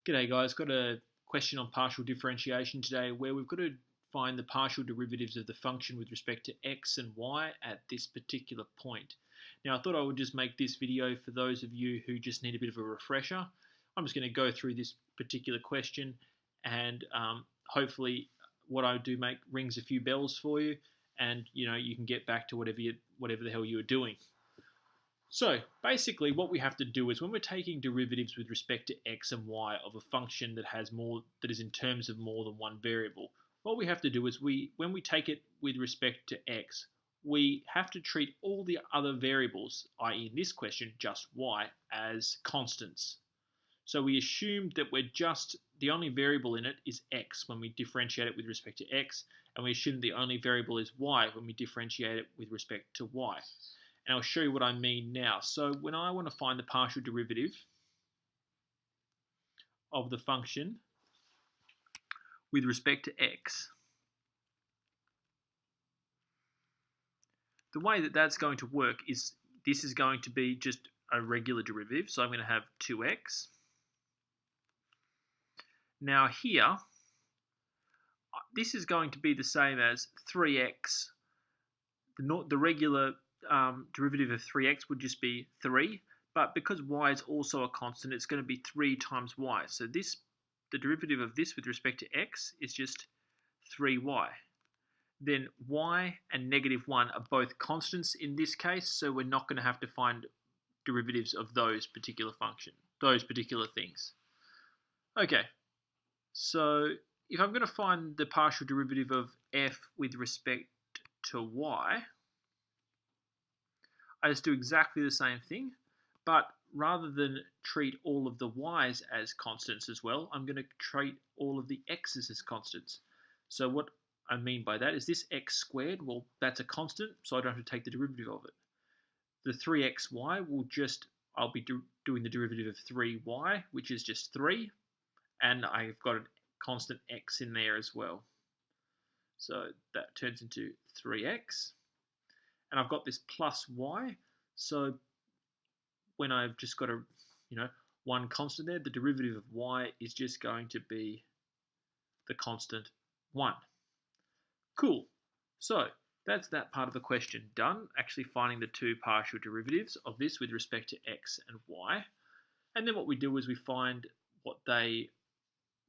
G'day guys, got a question on partial differentiation today where we've got to find the partial derivatives of the function with respect to x and y at this particular point. Now I thought I would just make this video for those of you who just need a bit of a refresher. I'm just going to go through this particular question and hopefully what I do make rings a few bells for you and you can get back to whatever the hell you were doing. So basically what we have to do is when we're taking derivatives with respect to x and y of a function that is in terms of more than one variable, what we have to do is when we take it with respect to x, we have to treat all the other variables, i.e. in this question just y, as constants. So we assume that the only variable in it is x when we differentiate it with respect to x, and we assume the only variable is y when we differentiate it with respect to y. And I'll show you what I mean now. So when I want to find the partial derivative of the function with respect to x, the way that that's going to work is this is going to be just a regular derivative. So I'm going to have 2x. Now here, this is going to be the same as 3x. The regular derivative of 3x would just be 3, but because y is also a constant, it's going to be 3 times y. So the derivative of this with respect to x is just 3y. Then y and -1 are both constants in this case, so we're not going to have to find derivatives of those particular things. Okay, so if I'm going to find the partial derivative of f with respect to y, I just do exactly the same thing, but rather than treat all of the y's as constants as well, I'm going to treat all of the x's as constants. So what I mean by that is this x squared, well, that's a constant, so I don't have to take the derivative of it. The 3xy I'll be doing the derivative of 3y, which is just 3, and I've got a constant x in there as well. So that turns into 3x. And I've got this plus y, so when I've just got one constant there, the derivative of y is just going to be the constant 1. Cool. So that's that part of the question done, actually finding the two partial derivatives of this with respect to x and y. And then what we do is we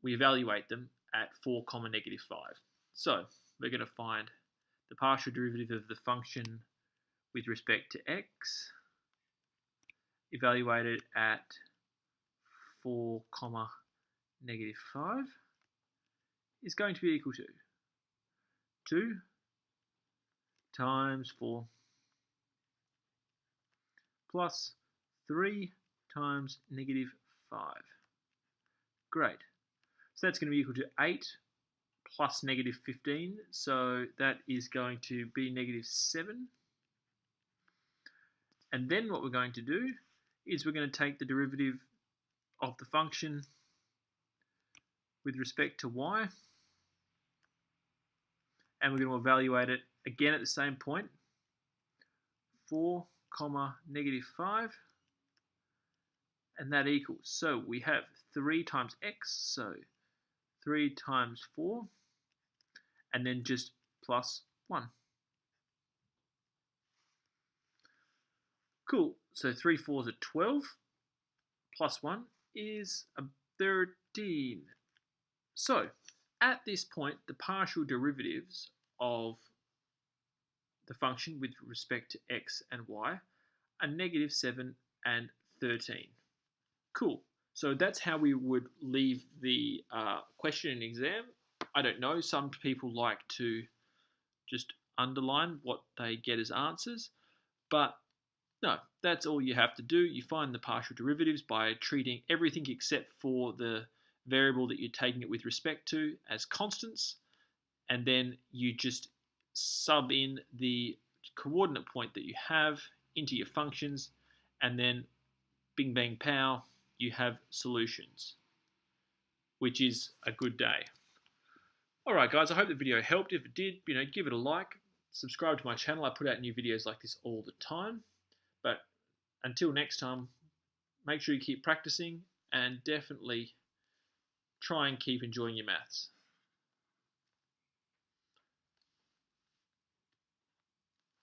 evaluate them at 4, -5. So we're going to find the partial derivative of the function with respect to x, evaluated at 4, -5, is going to be equal to 2 times 4 plus 3 times -5. Great. So that's going to be equal to 8 plus -15, so that is going to be -7. And then what we're going to do is we're going to take the derivative of the function with respect to y, and we're going to evaluate it again at the same point, 4, -5, and that equals, so we have 3 times x, so 3 times 4, and then just plus 1. Cool, so 3 4s are 12, plus 1 is 13. So, at this point, the partial derivatives of the function with respect to x and y are -7 and 13. Cool, so that's how we would leave the question in exam. I don't know, some people like to just underline what they get as answers, but no, that's all you have to do. You find the partial derivatives by treating everything except for the variable that you're taking it with respect to as constants, and then you just sub in the coordinate point that you have into your functions, and then bing bang pow, you have solutions, which is a good day. Alright guys, I hope the video helped. If it did, give it a like, subscribe to my channel. I put out new videos like this all the time. But until next time, make sure you keep practicing and definitely try and keep enjoying your maths.